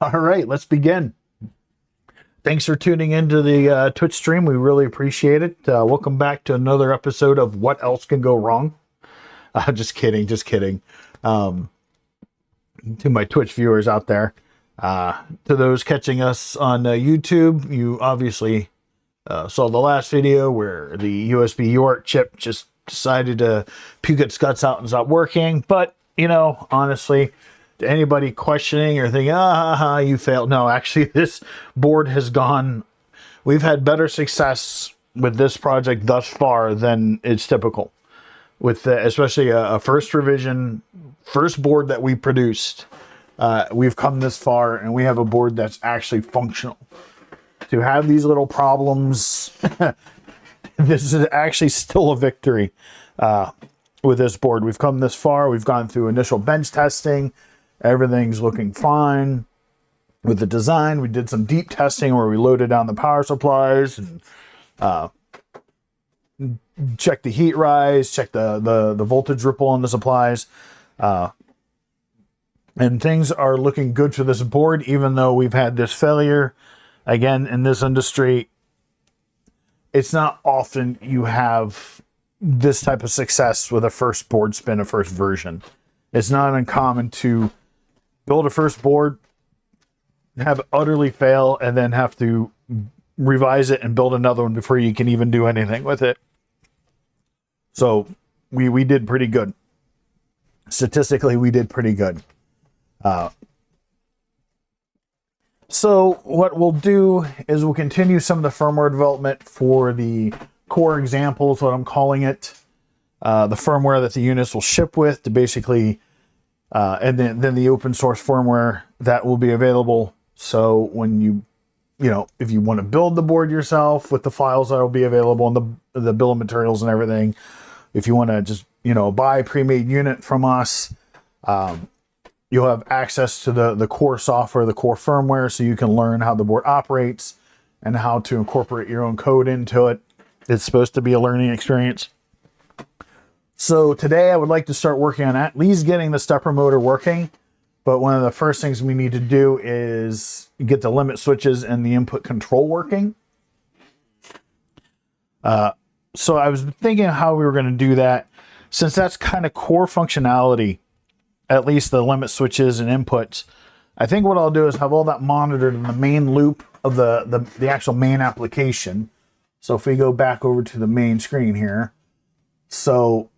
All right, let's begin. Thanks for tuning into the Twitch stream. We really appreciate it. Welcome back to another episode of What Else Can Go Wrong. Just kidding, just kidding. To my Twitch viewers out there. To those catching us on YouTube, you obviously saw the last video where the USB UART chip just decided to puke its guts out and stop working. But, you know, honestly, to anybody questioning or thinking, you failed. No, actually, this board has gone. We've had better success with this project thus far than it's typical. With especially a first revision, first board that we produced. We've come this far and we have a board that's actually functional. To have these little problems, this is actually still a victory with this board. We've come this far. We've gone through initial bench testing. Everything's looking fine with the design. We did some deep testing where we loaded down the power supplies and checked the heat rise, checked the voltage ripple on the supplies. And things are looking good for this board, even though we've had this failure. Again, in this industry, it's not often you have this type of success with a first board spin, a first version. It's not uncommon to build a first board, have it utterly fail, and then have to revise it and build another one before you can even do anything with it. So we did pretty good. Statistically, we did pretty good. So what we'll do is we'll continue some of the firmware development for the core examples, what I'm calling it, the firmware that the units will ship with to basically, and then the open source firmware that will be available. So when you know, if you want to build the board yourself with the files that will be available and the bill of materials and everything, if you want to just, you know, buy a pre-made unit from us, you'll have access to the core software, the core firmware, so you can learn how the board operates and how to incorporate your own code into it. It's supposed to be a learning experience. So today I would like to start working on at least getting the stepper motor working. But one of the first things we need to do is get the limit switches and the input control working. So I was thinking how we were going to do that. Since that's kind of core functionality, at least the limit switches and inputs, I think what I'll do is have all that monitored in the main loop of the actual main application. So if we go back over to the main screen here, so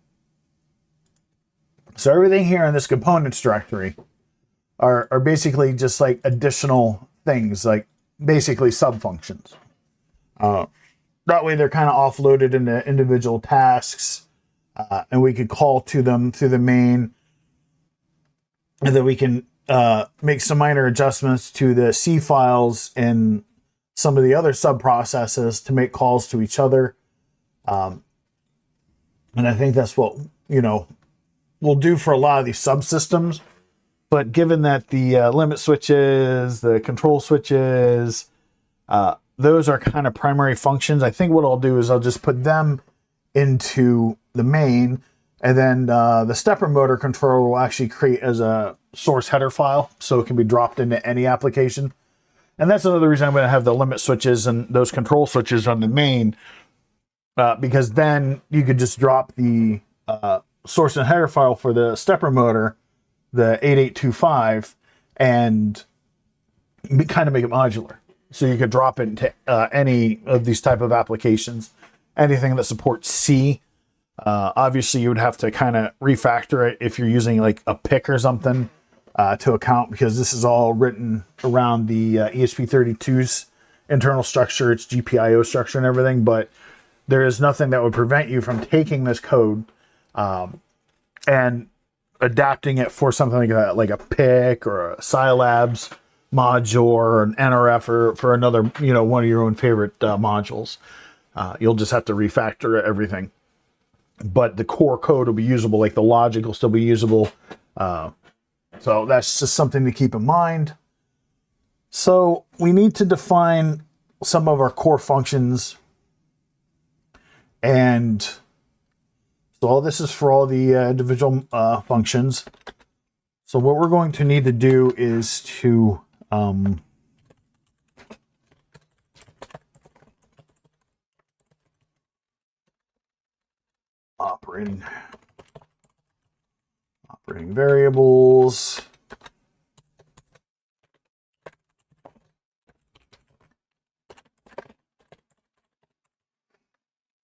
everything here in this components directory are basically just like additional things, like basically sub-functions. That way they're kind of offloaded into individual tasks, and we could call to them through the main. And then we can make some minor adjustments to the C files and some of the other sub-processes to make calls to each other. And I think that's what, you know, we'll do for a lot of these subsystems. But given that the limit switches, the control switches, those are kind of primary functions, I think what I'll do is I'll just put them into the main. And then the stepper motor controller will actually create as a source header file, so it can be dropped into any application. And that's another reason I'm going to have the limit switches and those control switches on the main, because then you could just drop the source and header file for the stepper motor, the 8825, and kind of make it modular. So you could drop it into any of these type of applications, anything that supports C. Obviously, you would have to kind of refactor it if you're using like a PIC or something to account, because this is all written around the ESP32's internal structure, its GPIO structure and everything. But there is nothing that would prevent you from taking this code and adapting it for something like a PIC or a Scilab's module or an NRF for another, you know, one of your own favorite modules. You'll just have to refactor everything. But the core code will be usable, like the logic will still be usable. So that's just something to keep in mind. So we need to define some of our core functions. And so all this is for all the individual functions. So what we're going to need to do is to Operating variables.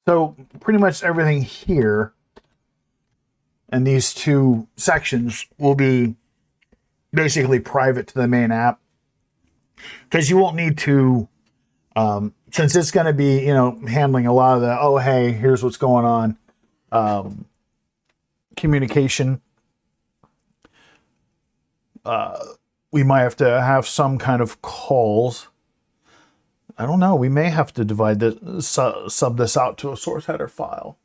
So pretty much everything here and these two sections will be basically private to the main app, because you won't need to, since it's going to be, handling a lot of the, oh, hey, here's what's going on, communication. We might have to have some kind of calls. I don't know. We may have to divide this, sub this out to a source header file.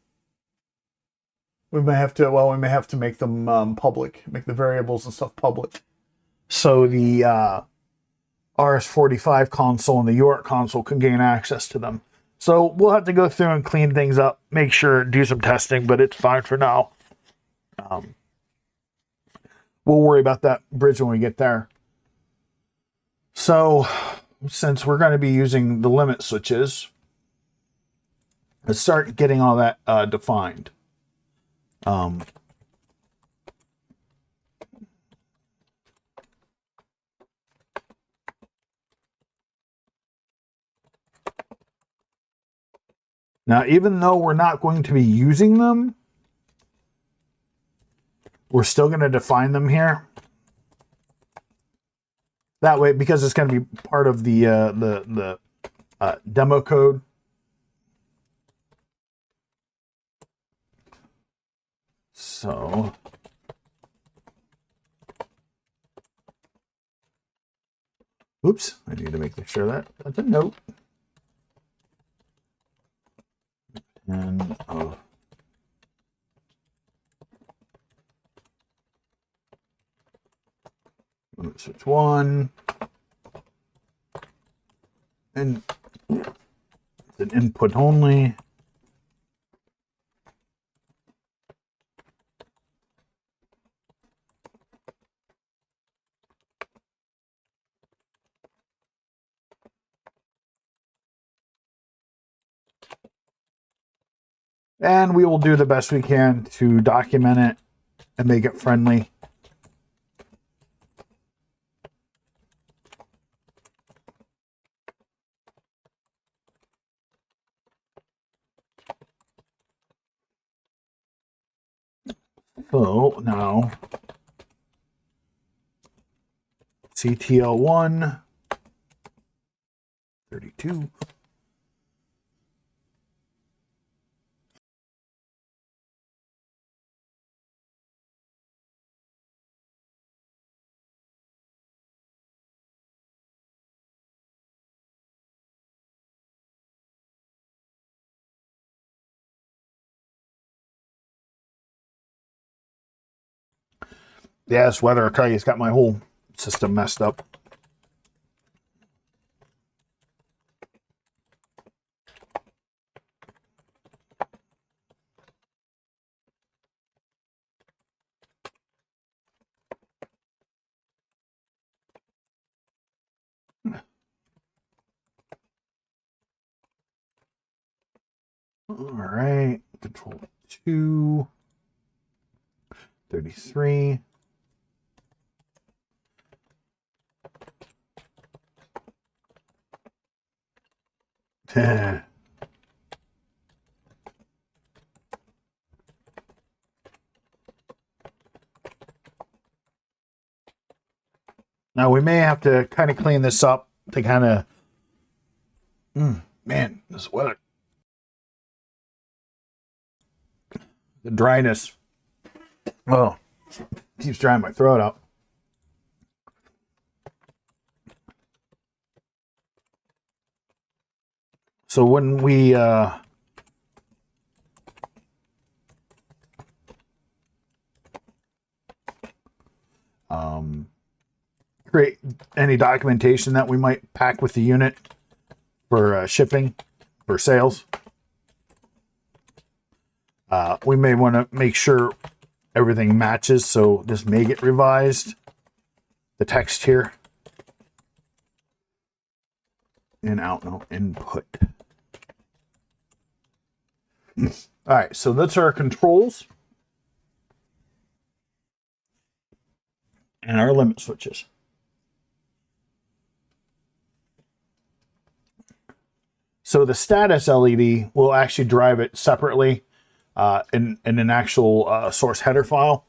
We may have to make them public, make the variables and stuff public. So the RS-45 console and the UART console can gain access to them. So we'll have to go through and clean things up, make sure, do some testing, but it's fine for now. We'll worry about that bridge when we get there. So since we're going to be using the limit switches, let's start getting all that defined. Now, even though we're not going to be using them, we're still going to define them here. That way, because it's going to be part of the demo code. So oops, I need to make sure that that's a note. And switch one, and it's an input only. And we will do the best we can to document it and make it friendly. So now CTL1 32. Yeah, this weather, I tell you, it's got my whole system messed up. All right, control 2, 33. Now we may have to kind of clean this up to kind of, man, this weather. The dryness. Oh, keeps drying my throat out. So when we create any documentation that we might pack with the unit for shipping, for sales, we may want to make sure everything matches. So this may get revised, the text here. In, out, no, input. All right, so that's our controls and our limit switches. So the status LED will actually drive it separately in an actual source header file,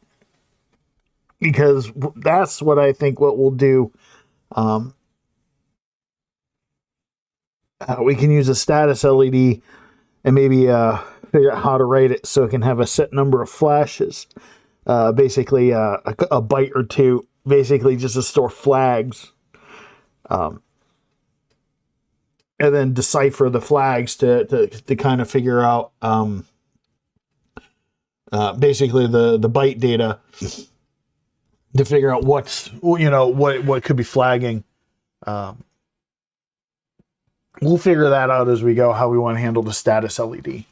because that's what I think what we'll do. We can use a status LED and maybe figure out how to write it so it can have a set number of flashes. Basically, a byte or two, basically just to store flags. And then decipher the flags to kind of figure out basically the byte data to figure out what's, what could be flagging. We'll figure that out as we go, how we want to handle the status LED.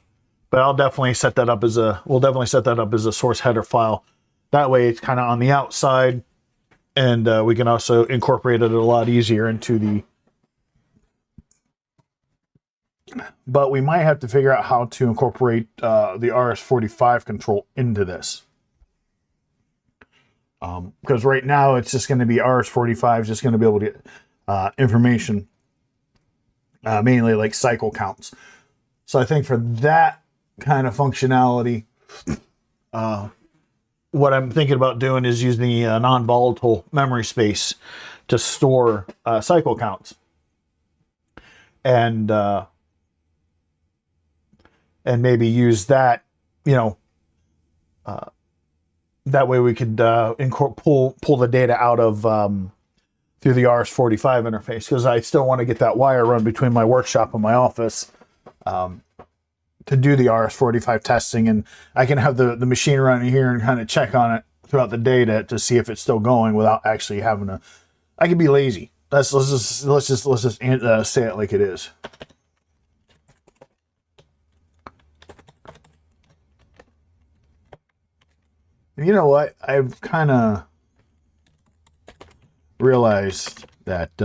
But I'll definitely set that up as a source header file. That way it's kind of on the outside, and we can also incorporate it a lot easier into the. But we might have to figure out how to incorporate the RS-45 control into this. Because right now it's just going to be RS-45 is just going to be able to get information, mainly like cycle counts. So I think for that kind of functionality, what I'm thinking about doing is using the non-volatile memory space to store cycle counts. And maybe use that, that way we could pull the data out of through the RS-45 interface, because I still want to get that wire run between my workshop and my office to do the RS-45 testing, and I can have the machine running here and kind of check on it throughout the day to see if it's still going without actually having to. I can be lazy. Let's just say it like it is. You know what? I've kind of realized that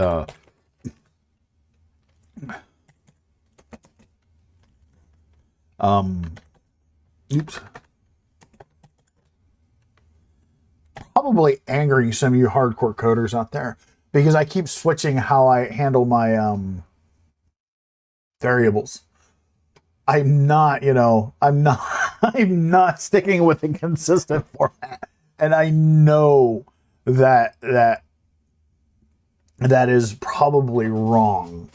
probably angering some of you hardcore coders out there, because I keep switching how I handle my variables. I'm not sticking with a consistent format. And I know that is probably wrong.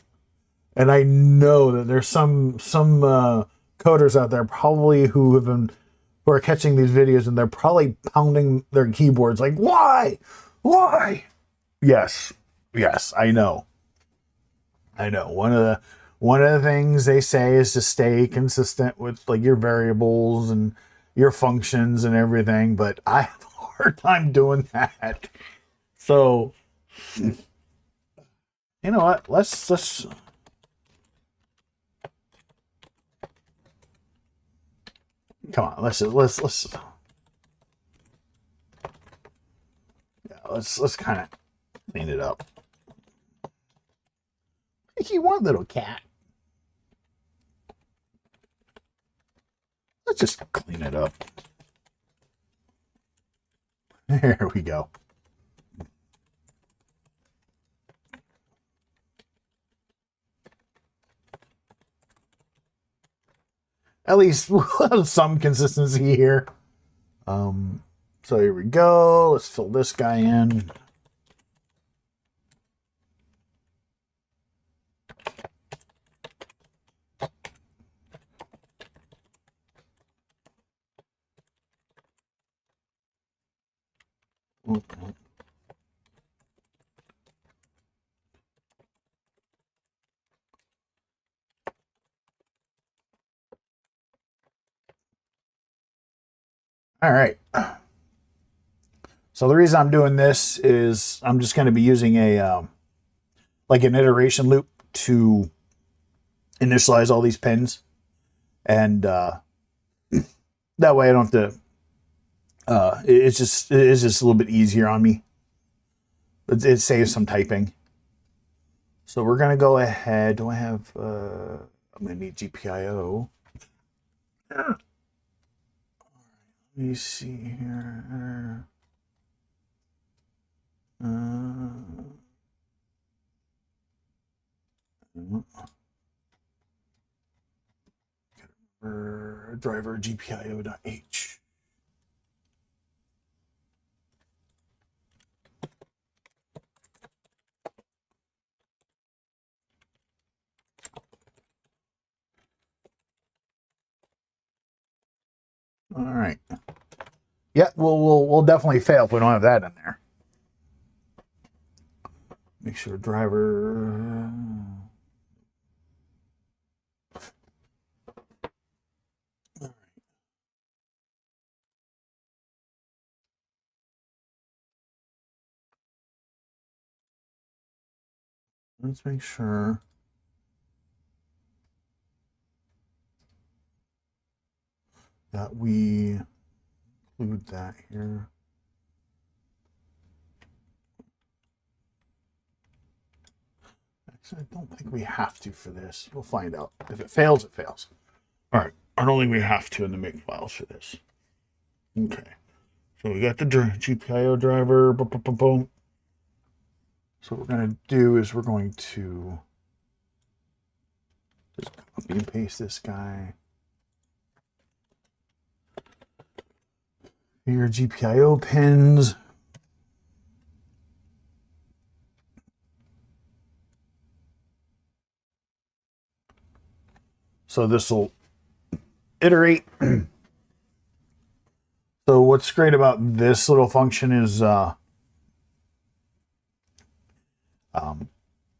And I know that there's some coders out there probably who are catching these videos, and they're probably pounding their keyboards like, why? Yes, I know. One of the things they say is to stay consistent with like your variables and your functions and everything, but I have a hard time doing that. So, you know what? Let's come on. Let's kind of clean it up. What do you want, little cat? Let's just clean it up. There we go. At least we'll have some consistency here. So here we go. Let's fill this guy in. Okay. All right. So the reason I'm doing this is I'm just going to be using a like an iteration loop to initialize all these pins, and that way I don't have to. It's just a little bit easier on me. It saves some typing. So we're going to go ahead. Do I have, I'm going to need GPIO. Let me see here. Driver GPIO.h. All right. Yeah, we'll definitely fail if we don't have that in there. Make sure driver. Let's make sure. That we include that here. Actually, I don't think we have to for this. We'll find out. If it fails, it fails. All right. I don't think we have to in the make files for this. Okay. So we got the GPIO driver. Boom, boom, boom, boom. So what we're going to do is we're going to just copy and paste this guy. Your GPIO pins. So this will iterate. So what's great about this little function is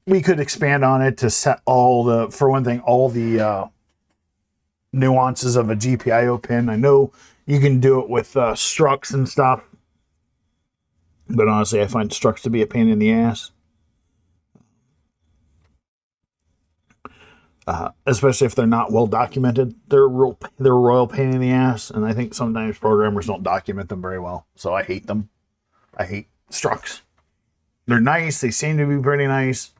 we could expand on it to set all the, for one thing, all the nuances of a GPIO pin. I know you can do it with structs and stuff, but honestly, I find structs to be a pain in the ass. Especially if they're not well documented. They're a royal pain in the ass, and I think sometimes programmers don't document them very well. So I hate them. I hate structs. They're nice. They seem to be pretty nice,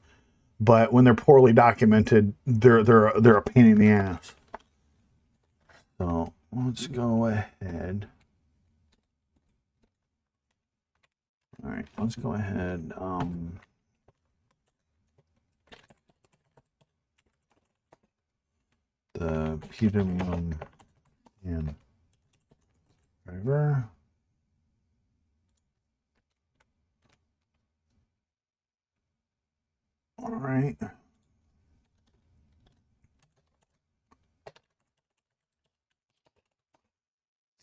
but when they're poorly documented, they're a pain in the ass. So let's go ahead. All right, let's go ahead. The PWM and driver. All right.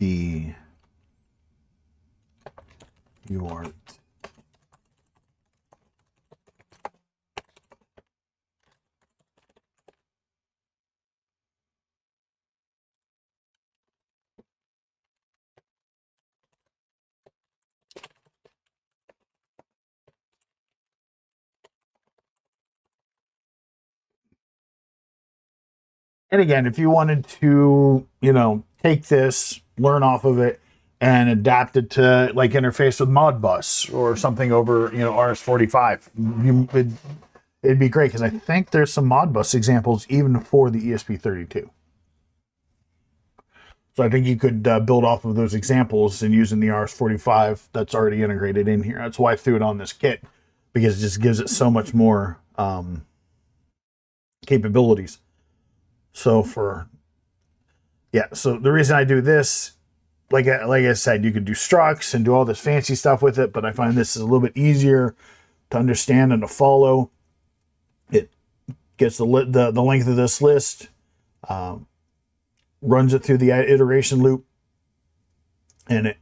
The UART. And again, if you wanted to, take this, learn off of it, and adapt it to like interface with Modbus or something over, RS-45, it'd be great because I think there's some Modbus examples even for the ESP32. So I think you could build off of those examples and using the RS-45 that's already integrated in here. That's why I threw it on this kit, because it just gives it so much more capabilities. So so the reason I do this, like I said, you could do structs and do all this fancy stuff with it, but I find this is a little bit easier to understand and to follow. It gets the length of this list, runs it through the iteration loop, and it,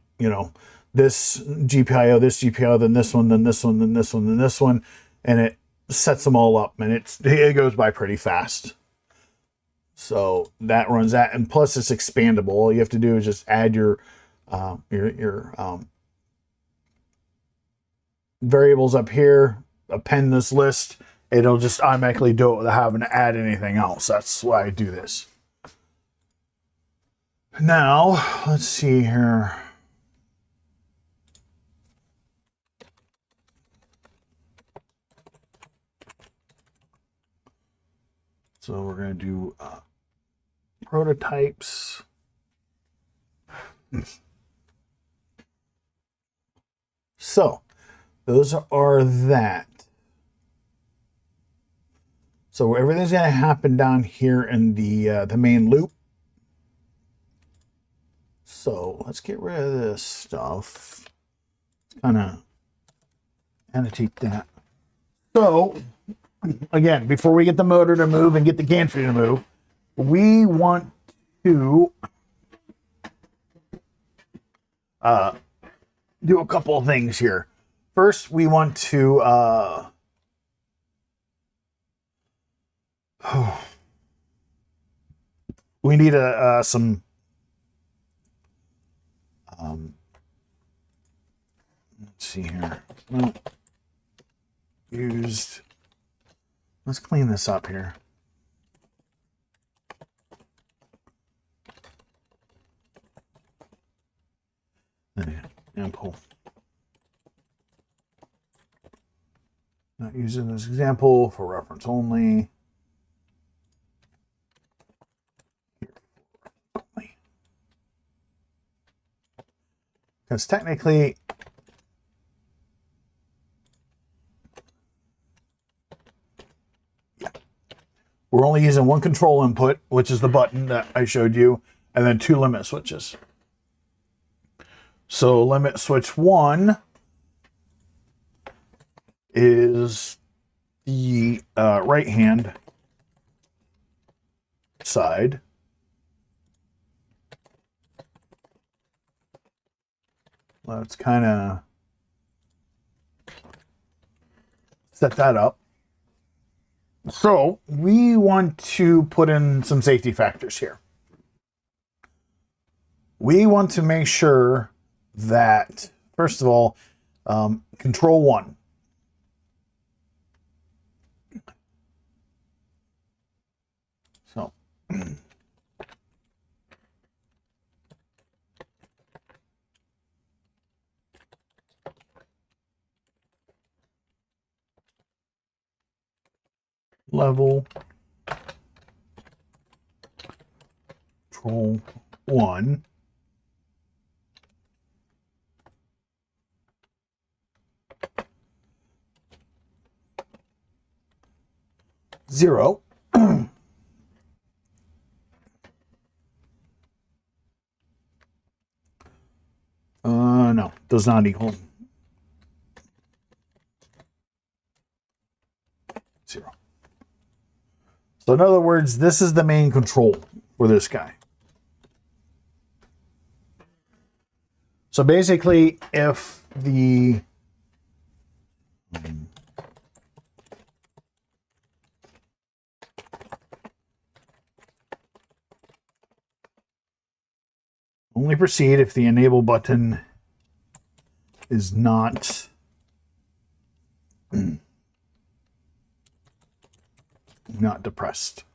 this GPIO, then this one, then this one, then this one, then this one, and it sets them all up, and it goes by pretty fast. So that runs that, and plus it's expandable. All you have to do is just add your variables up here, append this list. It'll just automatically do it without having to add anything else. That's why I do this. Now, let's see here. So we're going to do prototypes. So those are that. So everything's going to happen down here in the main loop. So let's get rid of this stuff. Kind of annotate that. So again, before we get the motor to move and get the gantry to move, we want to do a couple of things here. First, we want to we need some let's see here. No, used. Let's clean this up here. Example. Not using this example for reference only. Because technically, we're only using one control input, which is the button that I showed you, and then 2 limit switches. So limit switch 1 is the right hand side. Let's kind of set that up. So we want to put in some safety factors here. We want to make sure that, first of all, control 1. So level control 1. Zero. No, does not equal 0. So in other words, this is the main control for this guy. So basically, if the only proceed if the enable button is not not depressed.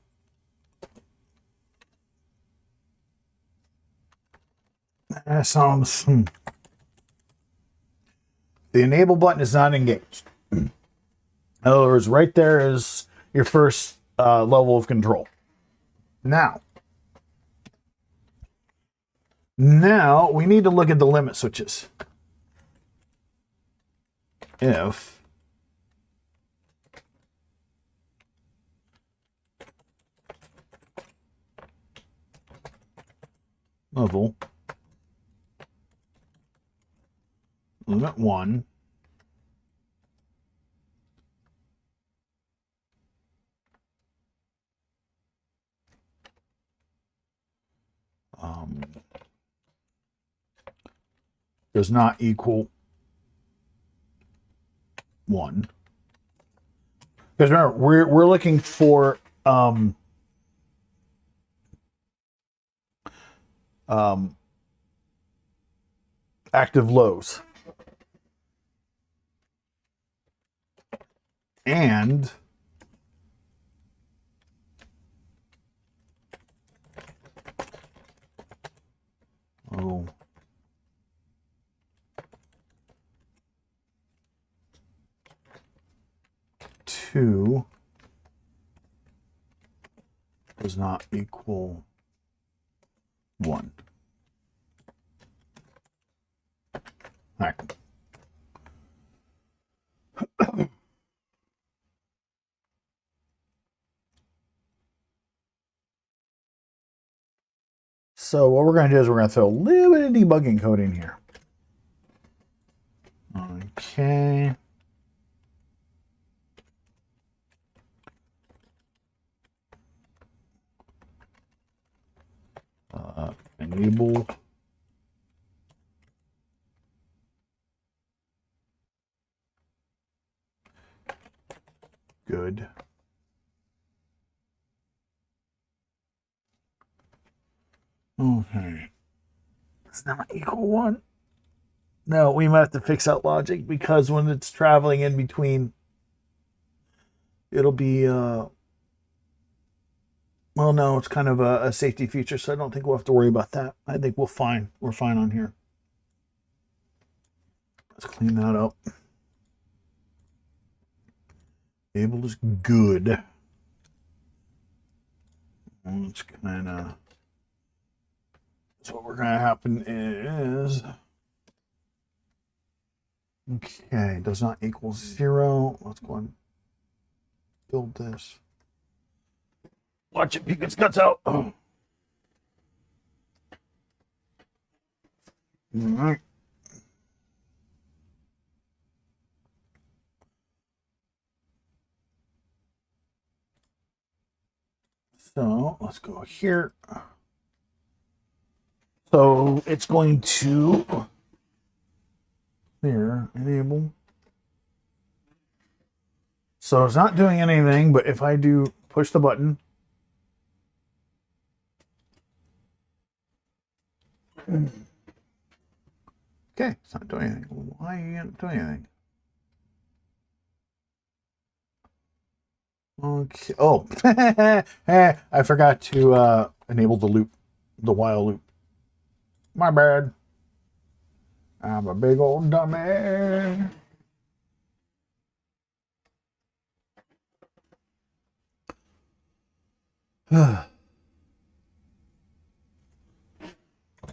That sounds. The enable button is not engaged. In other words, right there is your first level of control. Now we need to look at the limit switches. If level limit 1 does not equal 1. Because remember, we're looking for active lows. And two does not equal 1. All right. So what we're going to do is we're going to throw a little bit of debugging code in here. Okay. Enable. Good. Okay. It's not equal 1. No, we might have to fix that logic because when it's traveling in between, it'll be, well, no, it's kind of a safety feature, so I don't think we'll have to worry about that. I think we're fine on here. Let's clean that up. Able is good. It's kind of, so what we're going to happen is, okay, does not equal 0. Let's go and build this. Watch it peek its guts out. Oh. All right. So let's go here. So it's going to clear, enable. So it's not doing anything, but if I do push the button, okay, it's not doing anything. Why are you not doing anything? Okay. Oh, I forgot to enable the loop, the while loop. My bad. I'm a big old dummy.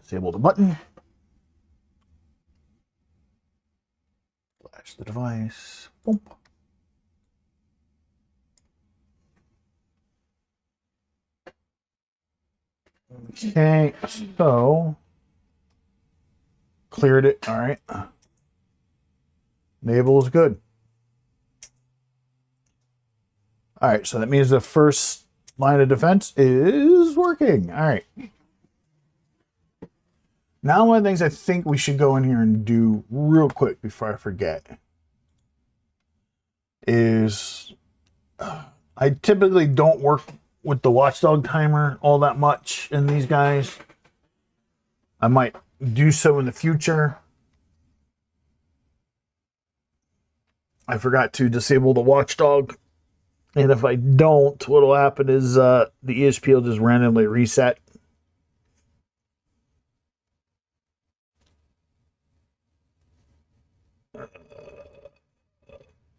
Disable the button. Flash the device. Boom. Okay, so cleared it. All right. Enable is good. All right, so that means the first line of defense is working. All right. Now, one of the things I think we should go in here and do real quick before I forget is I typically don't work with the watchdog timer all that much in these guys. I might do so in the future. I forgot to disable the watchdog. And if I don't, what will happen is the ESP will just randomly reset.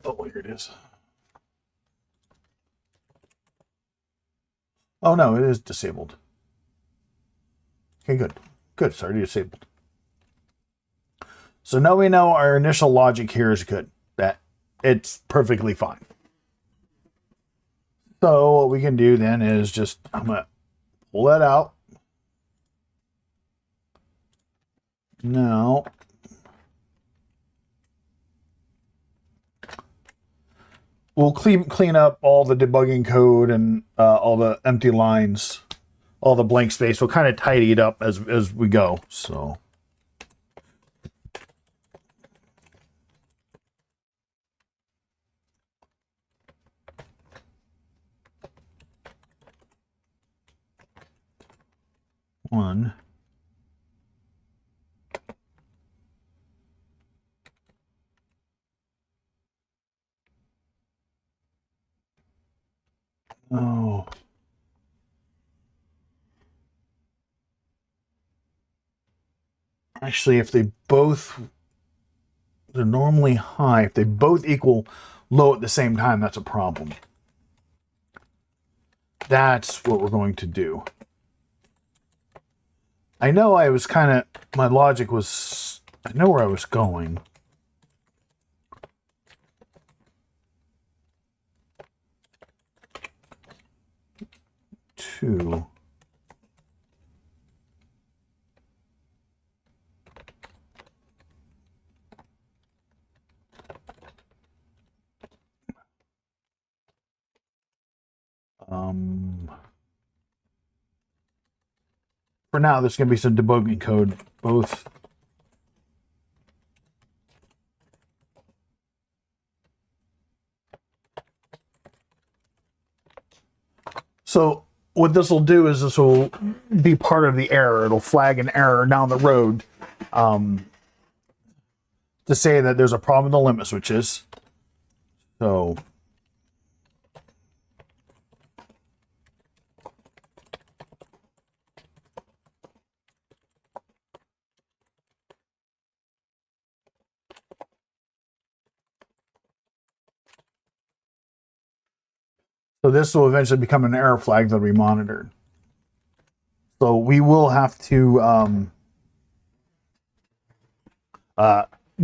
Oh, here it is. Oh, no, it is disabled. Okay, good. Good, it's already disabled. So now we know our initial logic here is good. That it's perfectly fine. So what we can do then is just, I'm going to pull that out. Now, we'll clean up all the debugging code and all the empty lines, all the blank space. We'll kind of tidy it up as we go. So. One. Oh. Actually, if they both, they're normally high. If they both equal low at the same time, that's a problem. that's what we're going to do. I know I was kind of, my logic was, I know where I was going. Two. For now, there's going to be some debugging code, both. So what this will do is this will be part of the error. It'll flag an error down the road to say that there's a problem with the limit switches. So this will eventually become an error flag that'll be monitored. So we will have to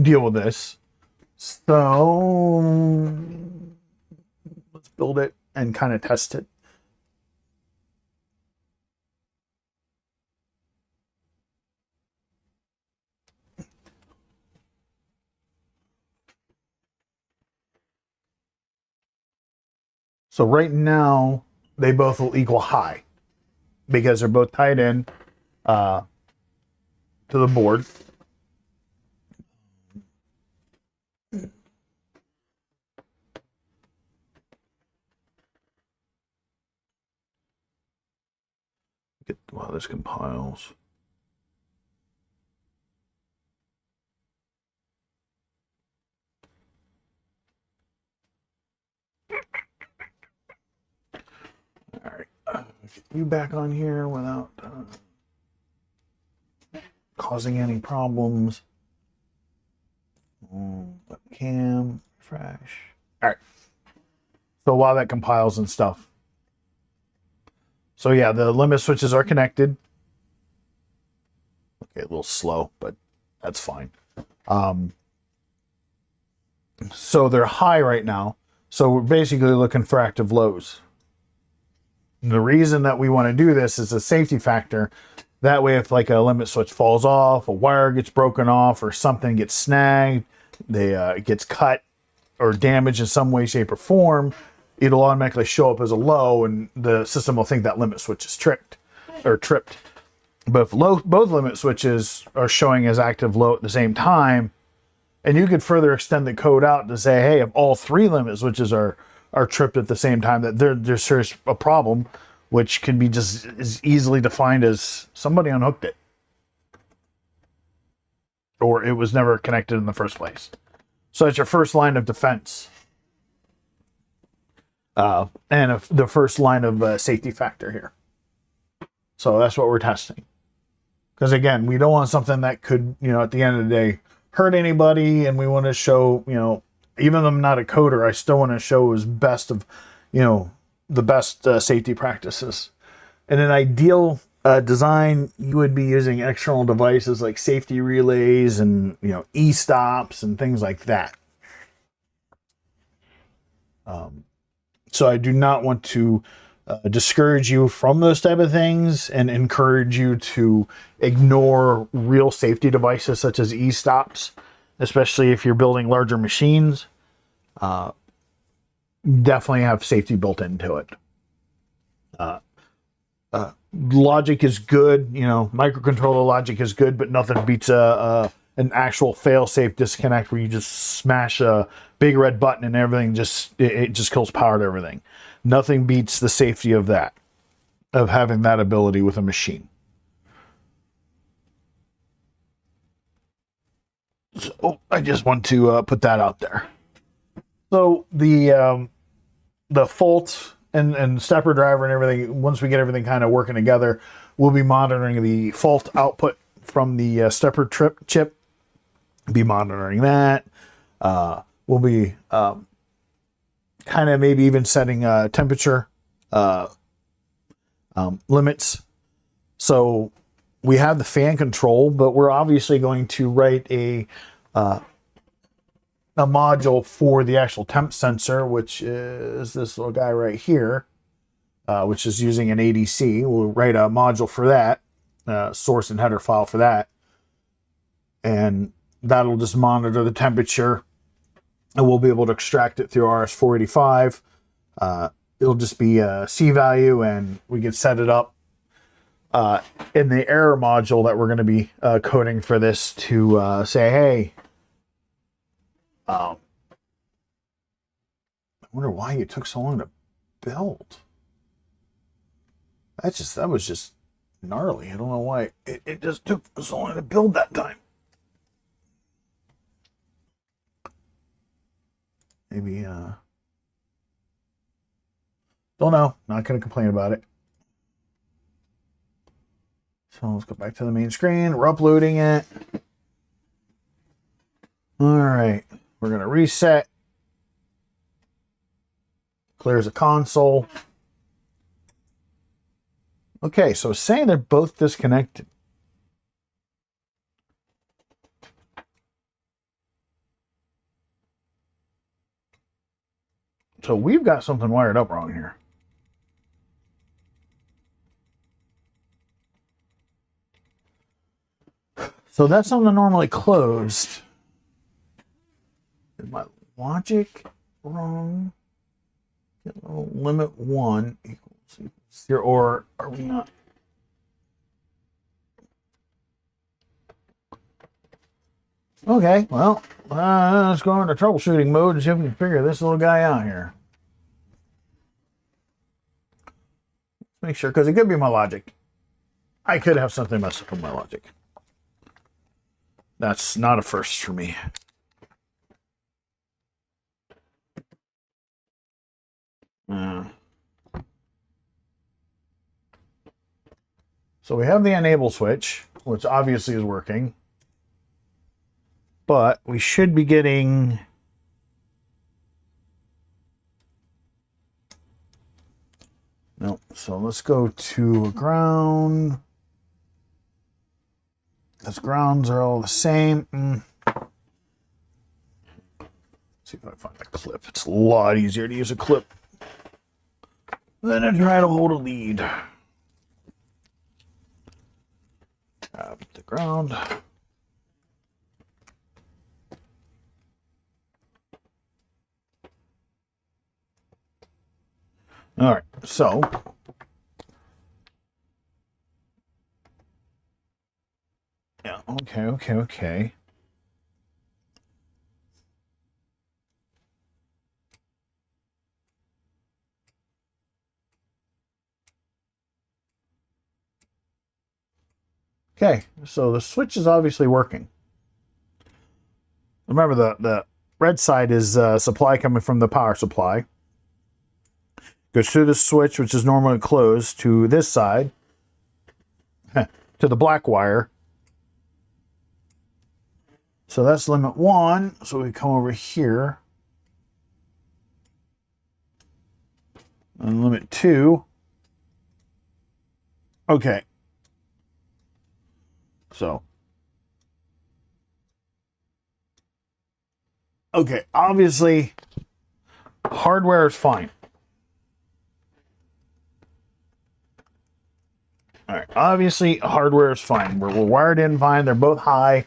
deal with this. So let's build it and kind of test it. So right now, they both will equal high because they're both tied in to the board. Wow, this compiles. All right, get you back on here without causing any problems. Webcam, refresh. All right. So while that compiles and stuff. So yeah, the limit switches are connected. Okay, a little slow, but that's fine. So they're high right now. So we're basically looking for active lows. The reason that we want to do this is a safety factor. That way, if like a limit switch falls off, a wire gets broken off, or something gets snagged, it gets cut or damaged in some way, shape, or form, it'll automatically show up as a low, and the system will think that limit switch is tripped. But if both limit switches are showing as active low at the same time, and you could further extend the code out to say, hey, if all three limit switches are tripped at the same time, that there's a problem, which can be just as easily defined as somebody unhooked it, or it was never connected in the first place. So that's your first line of defense, and the first line of safety factor here. So that's what we're testing. Because again, we don't want something that could, at the end of the day, hurt anybody, and we want to show, even though I'm not a coder, I still want to show as best of, the best safety practices. In an ideal design, you would be using external devices like safety relays and, e-stops and things like that. So I do not want to discourage you from those type of things and encourage you to ignore real safety devices such as e-stops, especially if you're building larger machines. Definitely have safety built into it. Logic is good, microcontroller logic is good, but nothing beats an actual fail-safe disconnect where you just smash a big red button and everything it just kills power to everything. Nothing beats the safety of that, of having that ability with a machine. So I just want to put that out there. So the fault and stepper driver and everything, once we get everything kind of working together, we'll be monitoring the fault output from the stepper chip. Be monitoring that. We'll be kind of maybe even setting a temperature limits. So we have the fan control, but we're obviously going to write a module for the actual temp sensor, which is this little guy right here, which is using an ADC. We'll write a module for that, source and header file for that. And that'll just monitor the temperature, and we'll be able to extract it through RS-485. It'll just be a C value, and we can set it up in the error module that we're going to be coding for this to say, hey, I wonder why it took so long to build. That was just gnarly. I don't know why it just took so long to build that time. Maybe, don't know. Not going to complain about it. So let's go back to the main screen. We're uploading it. All right. We're going to reset. Clears the console. Okay, so it's saying they're both disconnected. So we've got something wired up wrong here. So that's something normally closed. Is my logic wrong? Limit 1 equals 0, or are we not? Okay, well, let's go into troubleshooting mode and see if we can figure this little guy out here. Let's make sure, because it could be my logic. I could have something messed up with my logic. That's not a first for me. So we have the enable switch, which obviously is working. But we should be getting... No, so let's go to ground. Because grounds are all the same. Let's see if I find a clip. It's a lot easier to use a clip than to try to hold a lead. Grab the ground. All right, so yeah, okay. Okay, so the switch is obviously working. Remember, the red side is supply coming from the power supply. Goes through the switch, which is normally closed, to this side, to the black wire. So that's limit 1. So we come over here. And limit 2. Okay. So. Okay, obviously, hardware is fine. All right, obviously, hardware is fine. We're wired in fine. They're both high.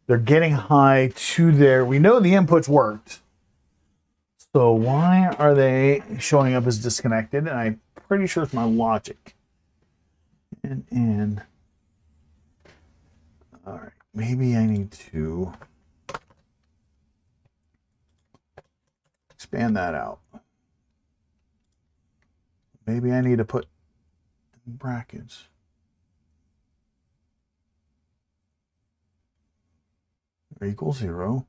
They're getting high to there. We know the inputs worked. So why are they showing up as disconnected? And I'm pretty sure it's my logic. And all right, maybe I need to expand that out. Maybe I need to put brackets. Equals 0.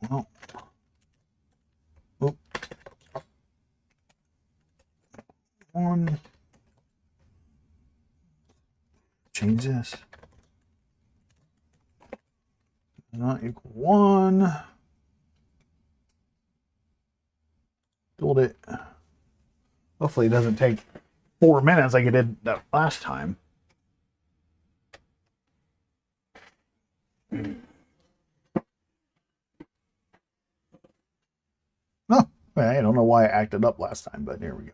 Well, oop. 1. Change this. Not equal 1. Build it. Hopefully it doesn't take 4 minutes like it did that last time. Oh, I don't know why I acted up last time, but here we go.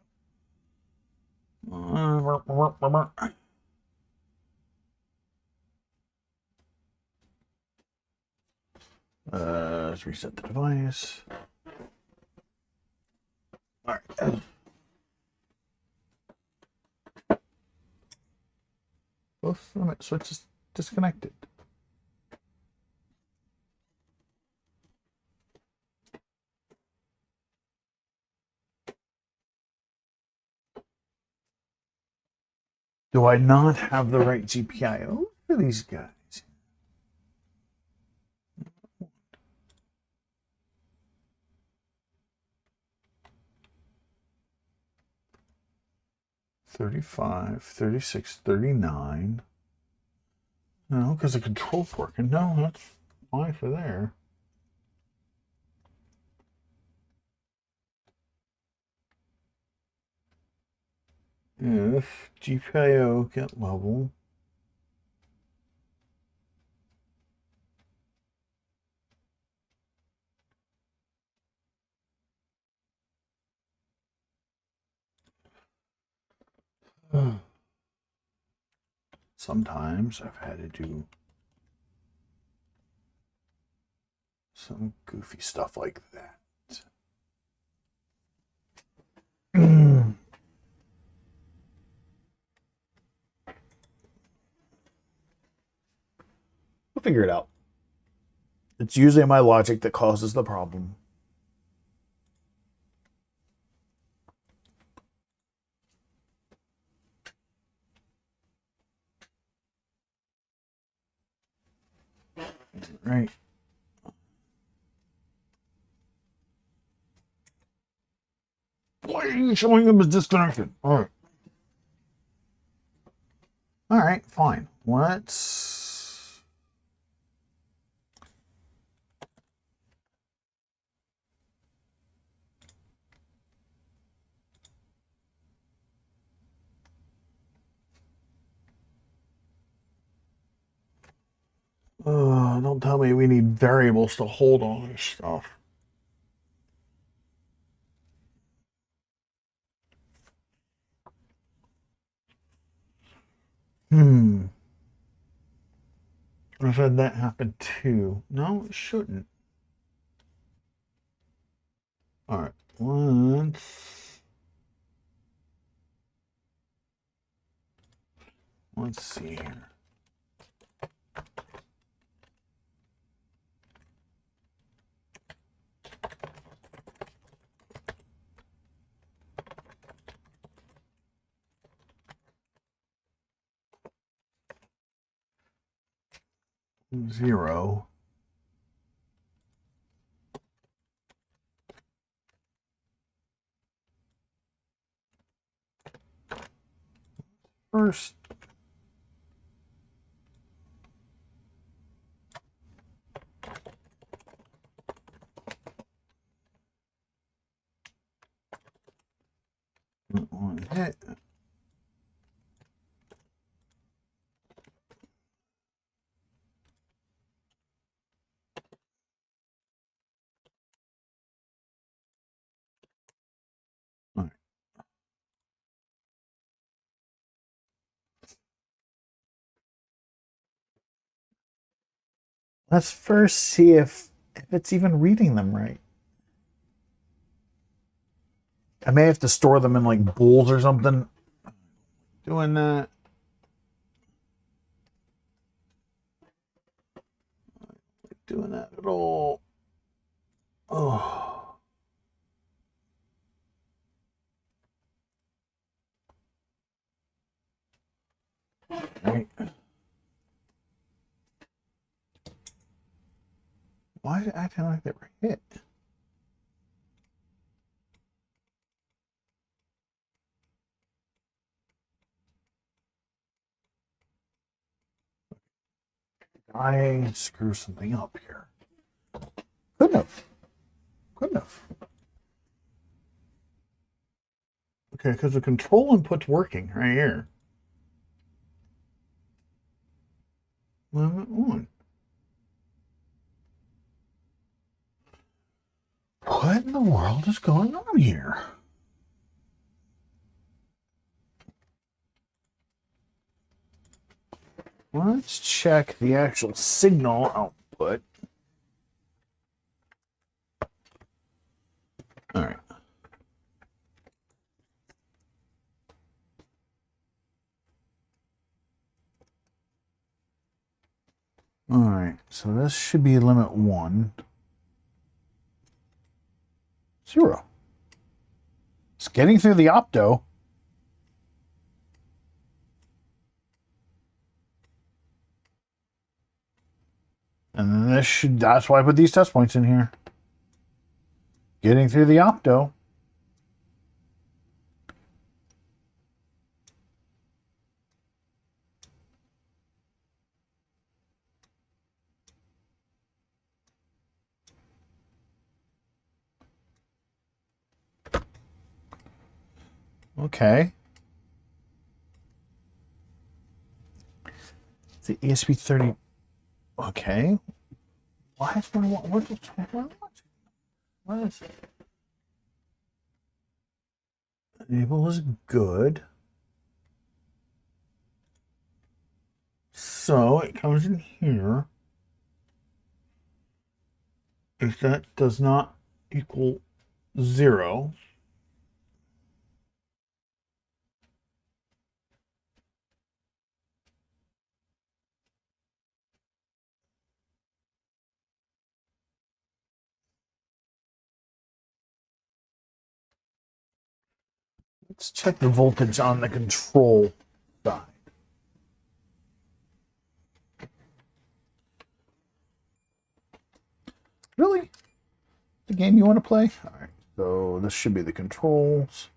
Let's reset the device. All right. Both switches disconnected. Do I not have the right GPIO for these guys? $35, $36, $39. No, because the control's working. No, that's fine for there. If GPIO get level. Sometimes I've had to do some goofy stuff like that. We'll figure it out. It's usually my logic that causes the problem. Right. Why are you showing them as disconnected? All right. All right, fine. Let's... don't tell me we need variables to hold all this stuff. I've had that happen too. No, it shouldn't. All right, let's see here. Zero. First. One hit. Let's first see if it's even reading them right. I may have to store them in like bowls or something. Doing that. Doing that at all. Oh. Right. Why is it acting like they were hit? I screw something up here. Couldn't have. Okay, because the control input's working right here. Limit 1. What in the world is going on here? Let's check the actual signal output. All right. All right, so this should be limit 1. 0. It's getting through the opto. And then this should, that's why I put these test points in here. Getting through the opto. Okay. The ESP30. Okay. Why is my what is it? Enable is good. So it comes in here. If that does not equal 0, let's check the voltage on the control side. Really? The game you want to play? All right, so this should be the controls.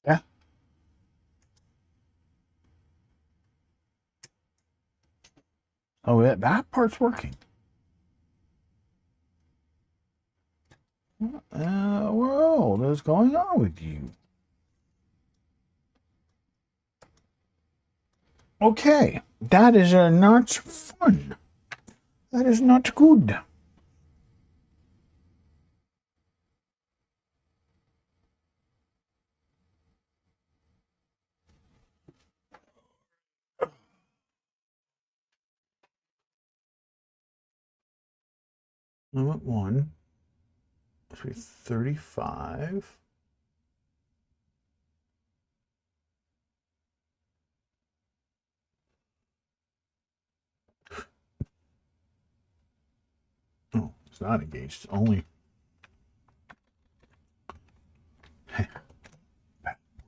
Yeah. Oh, yeah, that part's working. What is going on with you? Okay, that is not fun. That is not good. Limit 1. 35. Oh, it's not engaged. Only.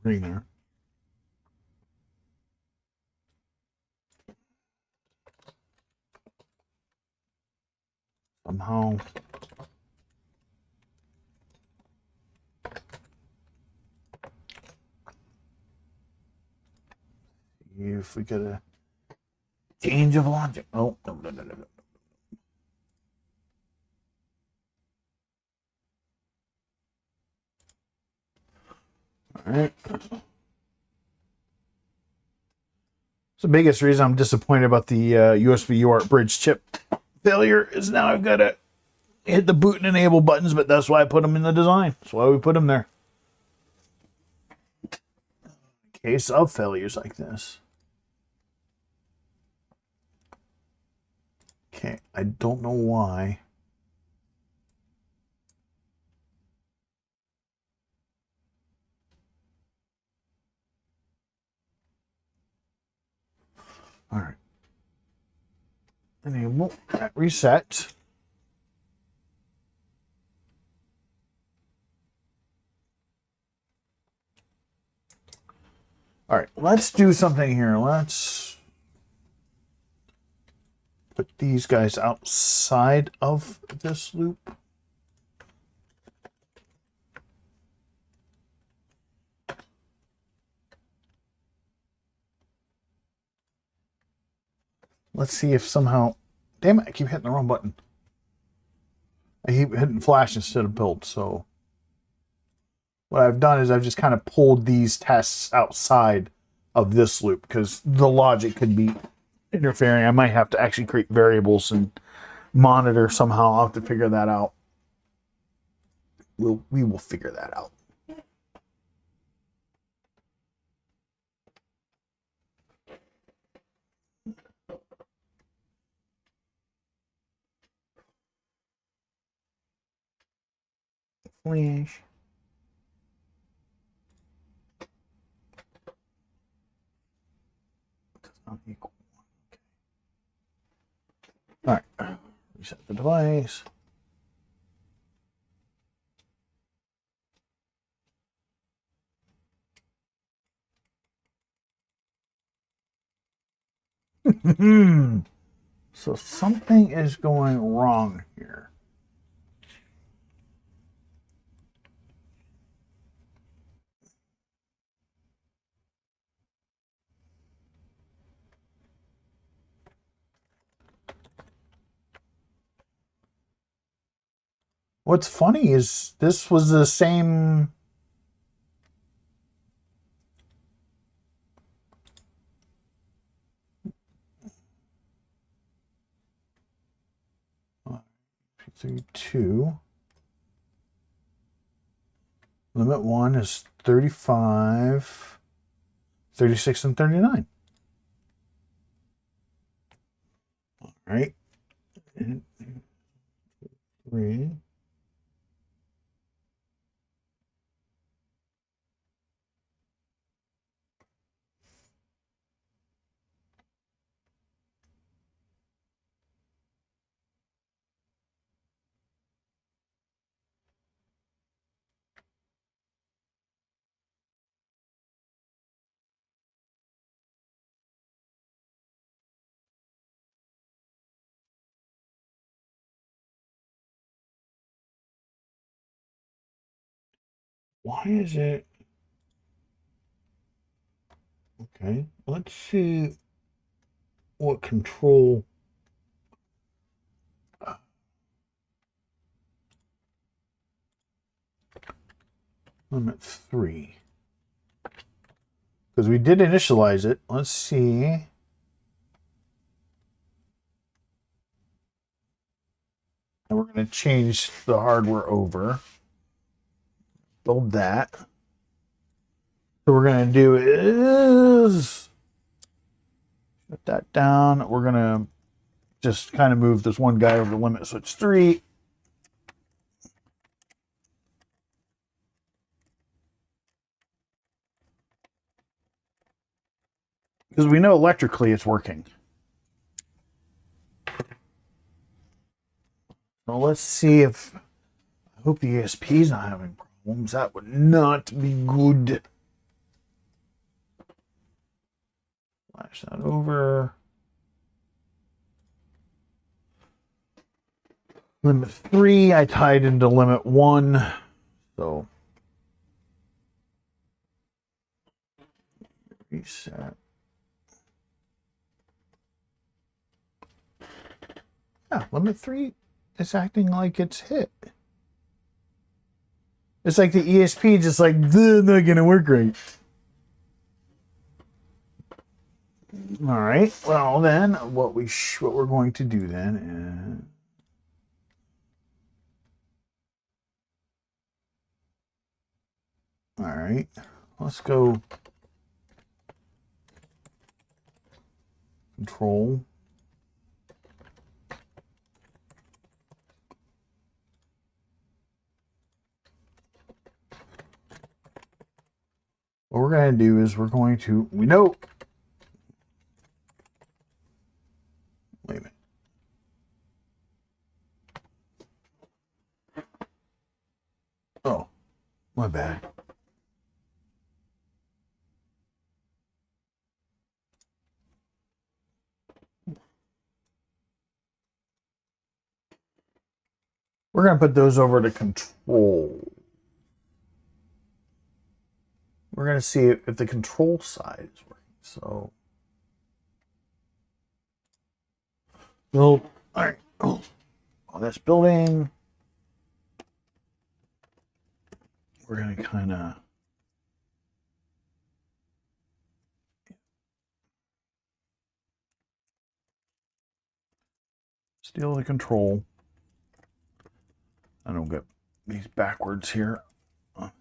Ring there. Somehow. If we get a change of logic. Oh, no. All right. So the biggest reason I'm disappointed about the USB UART bridge chip failure is now I've got to hit the boot and enable buttons, but that's why I put them in the design. That's why we put them there. In case of failures like this. Okay, I don't know why. All right. Enable that reset. All right, let's do something here. Let's put these guys outside of this loop. Let's see if somehow... Damn it, I keep hitting the wrong button. I keep hitting flash instead of build, so... What I've done is I've just kind of pulled these tests outside of this loop, because the logic could be interfering. I might have to actually create variables and monitor somehow. I'll have to figure that out. We will figure that out. Flash. Does not equal 1. Okay. All right. Reset the device. So something is going wrong here. What's funny is this was the same... Three, 2. Limit 1 is 35, 36, and 39. All right. 3. Why is it? Okay, let's see what control. Limit 3. Because we did initialize it. Let's see. And we're going to change the hardware over. Build that. So we're going to do is shut that down. We're going to just kind of move this one guy over the limit switch 3. Because we know electrically it's working. Well, let's see if... I hope the ESP is not having problems. That would not be good. Flash that over. Limit 3, I tied into limit 1. So... reset. Yeah, limit 3 is acting like it's hit. It's like the ESP just like, not gonna work right. All right, well then, what we're going to do then is... All right, let's go control. What we're going to do is we're going to, we know, wait a minute. Oh, my bad. We're going to put those over to control. We're going to see if the control side is working. So, build. All right. Oh, this building. We're going to kind of steal the control. I don't get these backwards here. I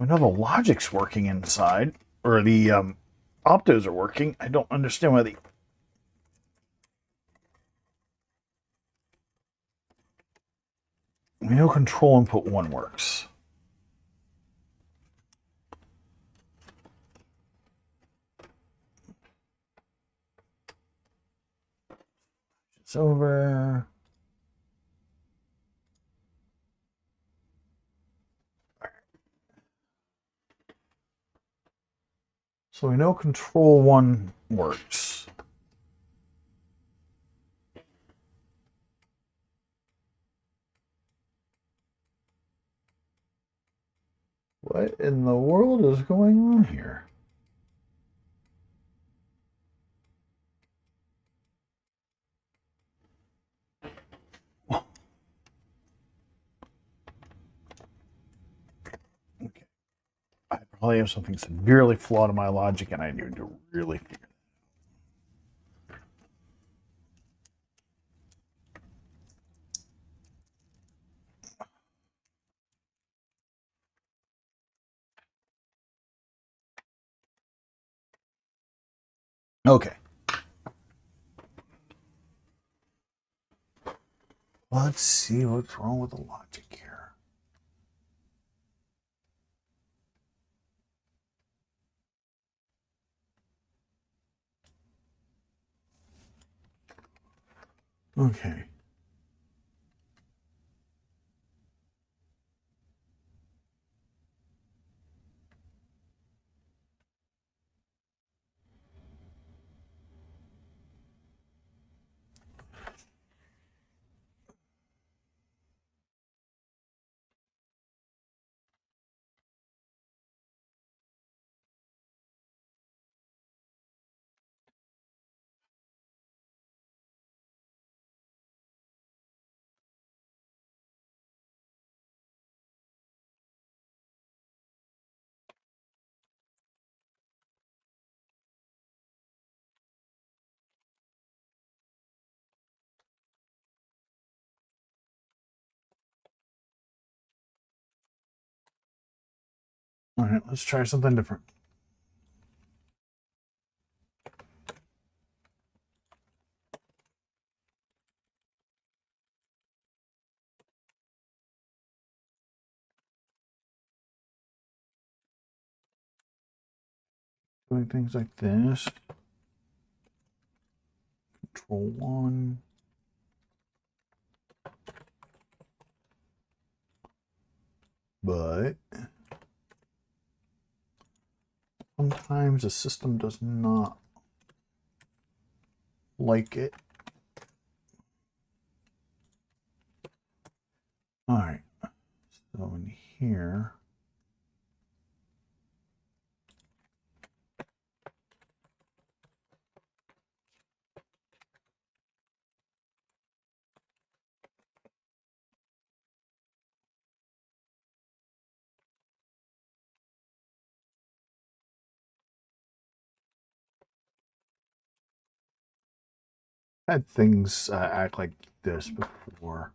know the logic's working inside, or the optos are working. I don't understand why the... We know control input 1 works. It's over. So we know control 1 works. What in the world is going on here? Okay. I probably have something severely flawed in my logic, and I need to really figure it out. Okay. Let's see what's wrong with the logic here. Okay. All right, let's try something different. Doing things like this. Control 1. But sometimes the system does not like it. All right, so in here, I had things act like this before.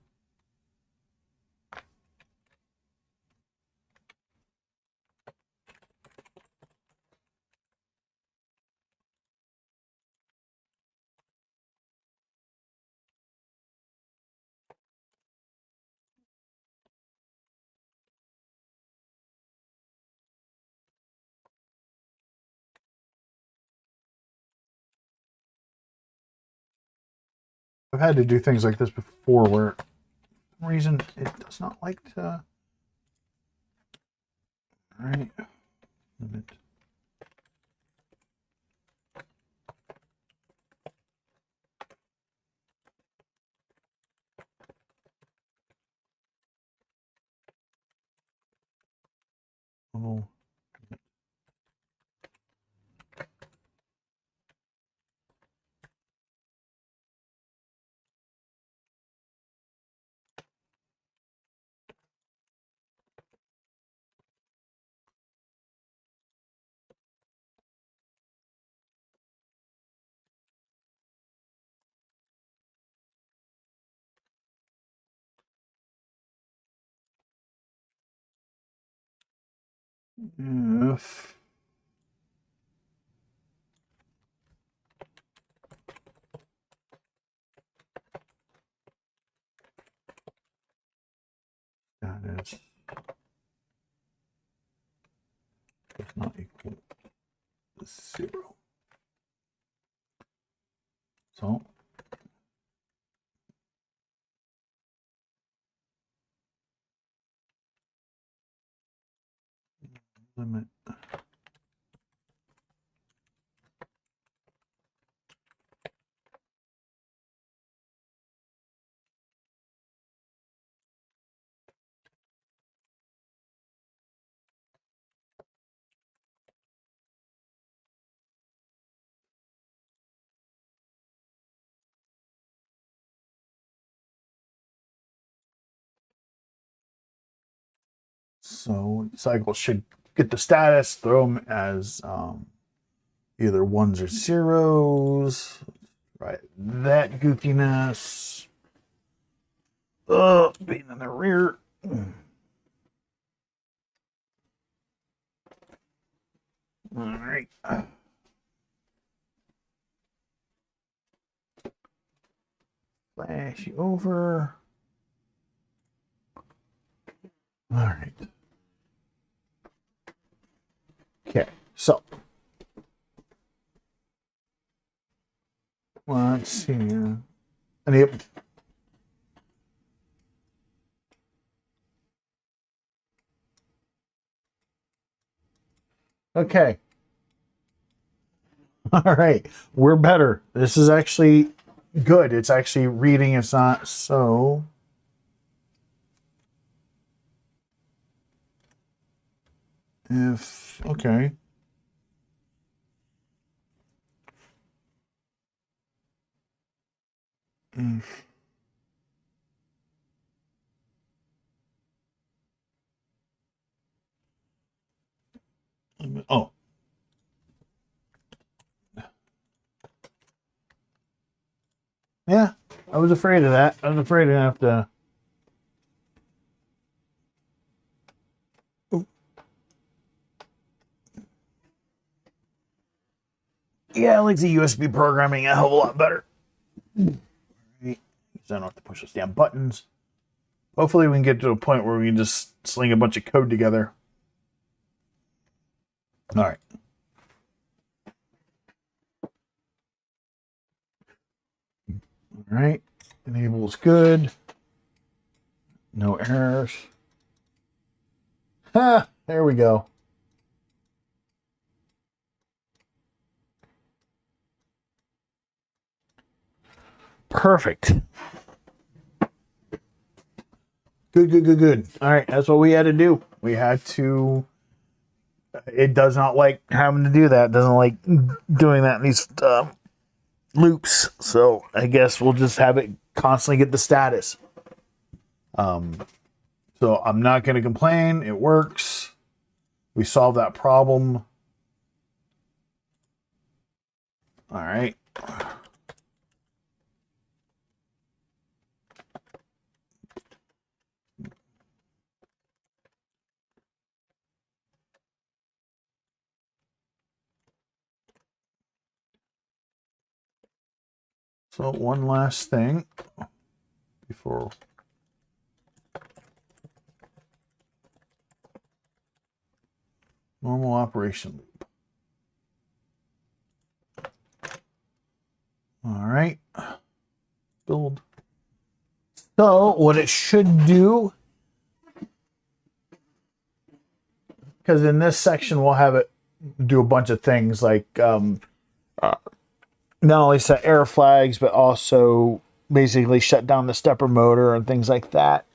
I've had to do things like this before where, for some reason, it does not like to. All right. limit. Oh. If that does not equal 0. So limit. So cycle should get the status, throw them as either ones or zeros. Right, that goofiness. Being in the rear. All right. Flash you over. All right. Okay, so let's see. And yep. Okay. All right. We're better. This is actually good. It's actually reading. It's not so. If, okay. If, oh. Yeah, I was afraid of that. I was afraid I'd have to. Yeah, I like the USB programming a hell of a lot better. Right. I don't have to push those damn buttons. Hopefully, we can get to a point where we can just sling a bunch of code together. All right. All right. Enables good. No errors. Ha! There we go. Perfect. Good. All right, that's what we had to do. We had to. It does not like having to do that. It doesn't like doing that in these loops. So I guess we'll just have it constantly get the status. So I'm not going to complain. It works. We solved that problem. All right. So one last thing before normal operation loop. All right. Build. So what it should do because in this section we'll have it do a bunch of things like not only set error flags, but also basically shut down the stepper motor and things like that.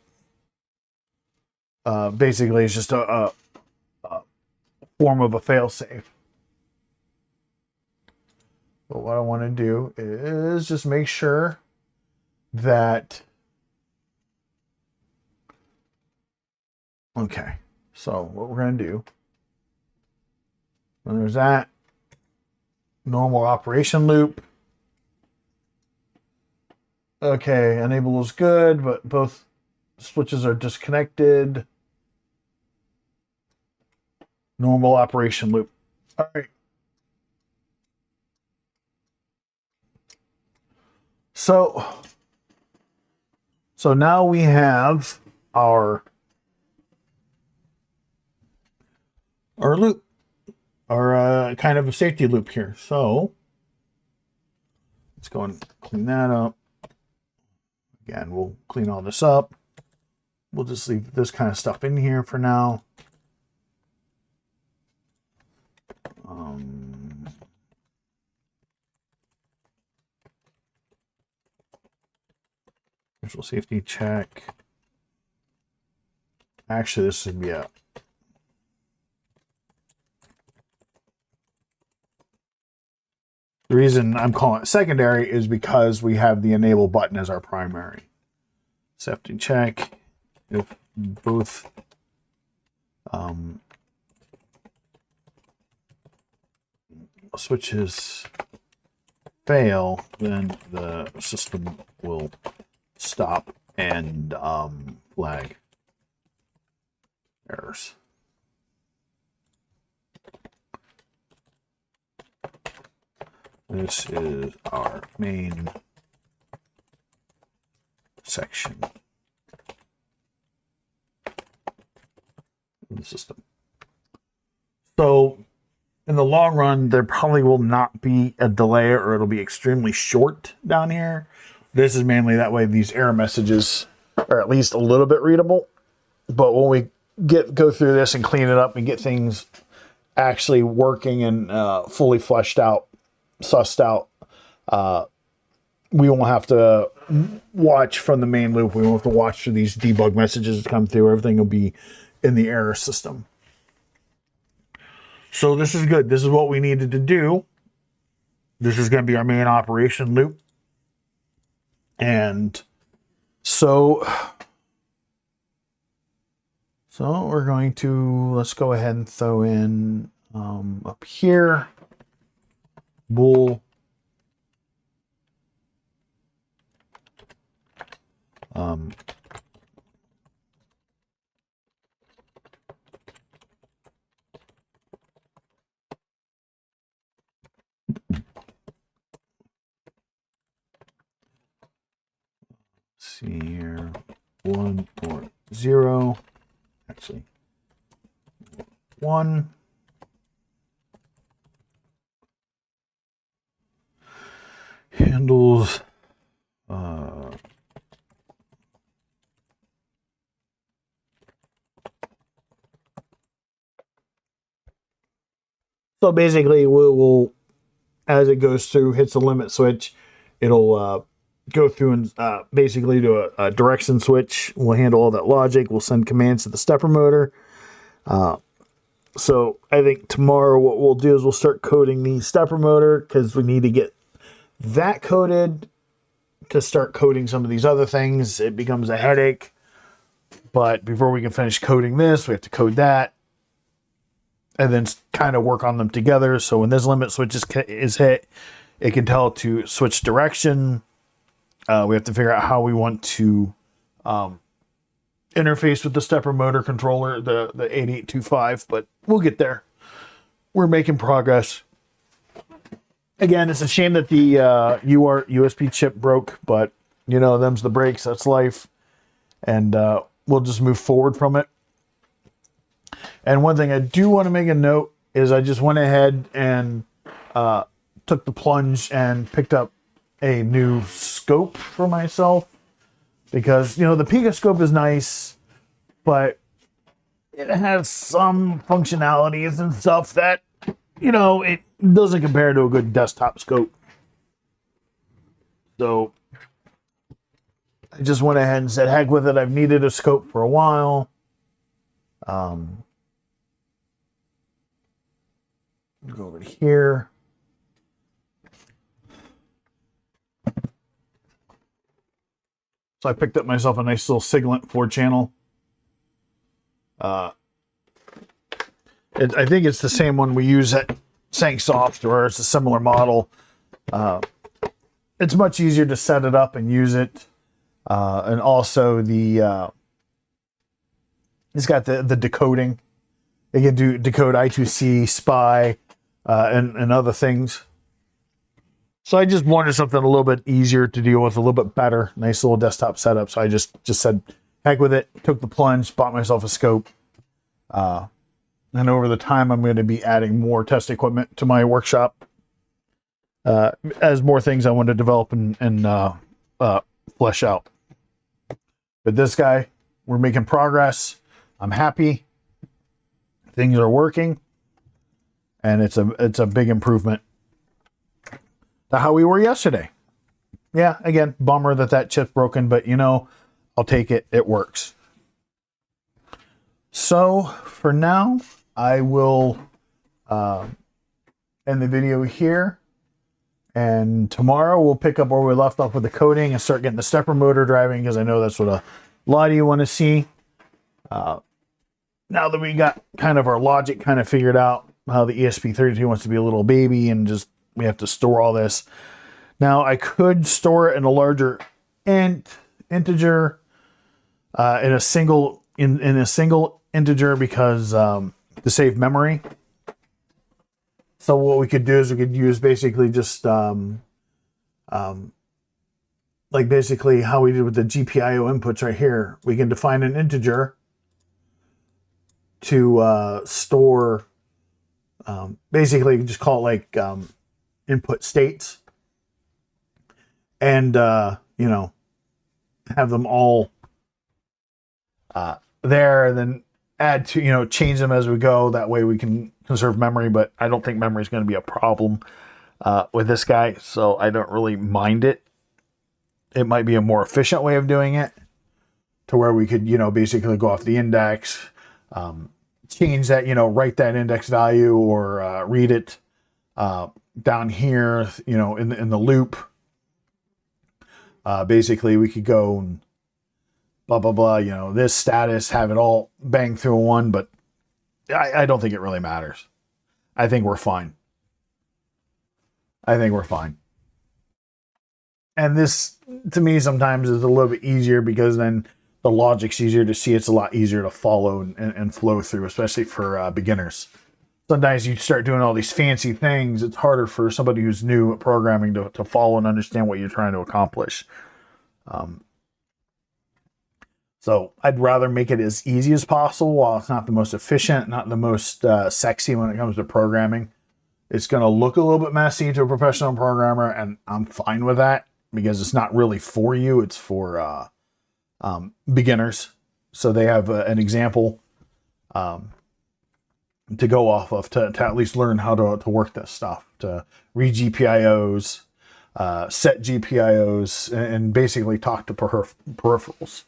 Basically, it's just a form of a failsafe. But what I want to do is just make sure that... Okay, so what we're going to do... And there's that. Normal operation loop. Okay, enable is good, but both switches are disconnected. Normal operation loop. All right. So now we have our loop, our kind of a safety loop here. So let's go and clean that up. Again, we'll clean all this up. We'll just leave this kind of stuff in here for now. Visual safety check. Actually, this would be a... The reason I'm calling it secondary is because we have the enable button as our primary. Safety check. If both switches fail, then the system will stop and flag errors. This is our main section in the system. So in the long run, there probably will not be a delay, or it'll be extremely short down here. This is mainly that way these error messages are at least a little bit readable. But when we go through this and clean it up and get things actually working and fully fleshed out, sussed out, we won't have to watch from the main loop. We won't have to watch for these debug messages to come through. Everything will be in the error system. So this is good. This is what we needed to do. This is going to be our main operation loop. And so we're going to, let's go ahead and throw in up here, bool. See here, 1 or 0. Actually, 1. Handles so basically we'll as it goes through, hits the limit switch, it'll go through and basically do a direction switch. We'll handle all that logic. We'll send commands to the stepper motor. So I think tomorrow what we'll do is we'll start coding the stepper motor, because we need to get that coded to start coding some of these other things. It becomes a headache. But before we can finish coding this, we have to code that. And then kind of work on them together. So when this limit switch is hit, it can tell to switch direction. We have to figure out how we want to interface with the stepper motor controller, the 8825, but we'll get there. We're making progress. Again, it's a shame that the USB chip broke, but you know, them's the breaks. That's life. And we'll just move forward from it. And one thing I do want to make a note is I just went ahead and took the plunge and picked up a new scope for myself, because, you know, the Pica scope is nice, but it has some functionalities and stuff that, you know, it doesn't compare to a good desktop scope. So I just went ahead and said, heck with it. I've needed a scope for a while. Go over here. So I picked up myself a nice little Siglant 4-channel. I think it's the same one we use at Sanksoft, or it's a similar model. It's much easier to set it up and use it. And also it's got the decoding. It can decode I2C, SPI, and other things. So I just wanted something a little bit easier to deal with, a little bit better. Nice little desktop setup. So I just said, heck with it. Took the plunge, bought myself a scope. And over the time, I'm going to be adding more test equipment to my workshop. As more things I want to develop and flesh out. But this guy, we're making progress. I'm happy. Things are working. And it's a big improvement to how we were yesterday. Yeah, again, bummer that chip's broken, but you know, I'll take it. It works. So for now, I will end the video here. And tomorrow we'll pick up where we left off with the coding and start getting the stepper motor driving, because I know that's what a lot of you want to see. Now that we got kind of our logic kind of figured out, how the ESP32 wants to be a little baby and just we have to store all this. Now I could store it in a larger integer in a single integer because to save memory. So what we could do is we could use basically just like basically how we did with the GPIO inputs right here. We can define an integer to store basically just call it like input states, and you know, have them all there, and then add to, you know, change them as we go. That way we can conserve memory, but I don't think memory is going to be a problem with this guy, so I don't really mind it. It might be a more efficient way of doing it, to where we could, you know, basically go off the index, change that, you know, write that index value, or read it down here, you know, in the loop. Basically we could go and blah blah blah, you know, this status, have it all bang through one, but I don't think it really matters. I think we're fine. And this, to me, sometimes is a little bit easier, because then the logic's easier to see. It's a lot easier to follow and flow through, especially for beginners. Sometimes you start doing all these fancy things, it's harder for somebody who's new at programming to follow and understand what you're trying to accomplish. So I'd rather make it as easy as possible. While it's not the most efficient, not the most sexy when it comes to programming, it's going to look a little bit messy to a professional programmer, and I'm fine with that, because it's not really for you. It's for beginners. So they have an example to go off of, to at least learn how to work this stuff, to read GPIOs, set GPIOs, and basically talk to peripherals.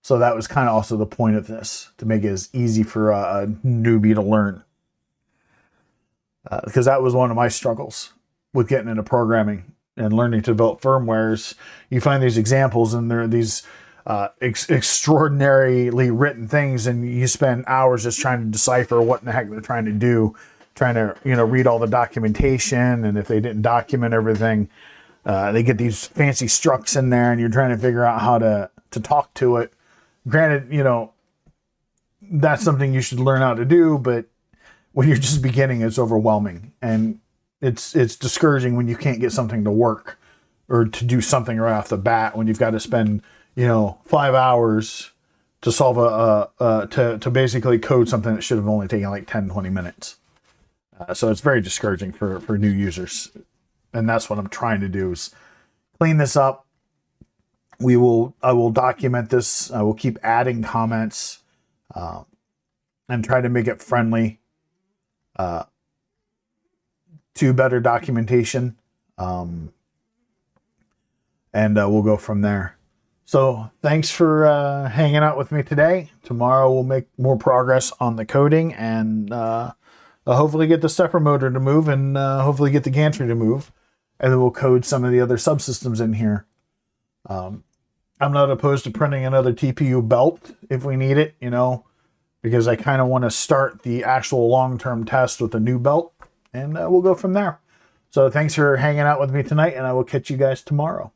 So that was kind of also the point of this, to make it as easy for a newbie to learn. Because that was one of my struggles with getting into programming and learning to develop firmwares. You find these examples, and there are these extraordinarily written things, and you spend hours just trying to decipher what in the heck they're trying to do, trying to, you know, read all the documentation. And if they didn't document everything, they get these fancy structs in there, and you're trying to figure out how to talk to it. Granted, you know, that's something you should learn how to do, but when you're just beginning, it's overwhelming, and it's discouraging when you can't get something to work, or to do something right off the bat, when you've got to spend, you know, 5 hours to solve to basically code something that should have only taken like 10-20 minutes. So it's very discouraging for new users, and that's what I'm trying to do, is clean this up. I will document this. I will keep adding comments. and try to make it friendly to better documentation. And we'll go from there. So thanks for hanging out with me today. Tomorrow we'll make more progress on the coding and hopefully get the stepper motor to move and hopefully get the gantry to move. And then we'll code some of the other subsystems in here. I'm not opposed to printing another TPU belt if we need it, you know, because I kind of want to start the actual long-term test with a new belt, and we'll go from there. So thanks for hanging out with me tonight, and I will catch you guys tomorrow.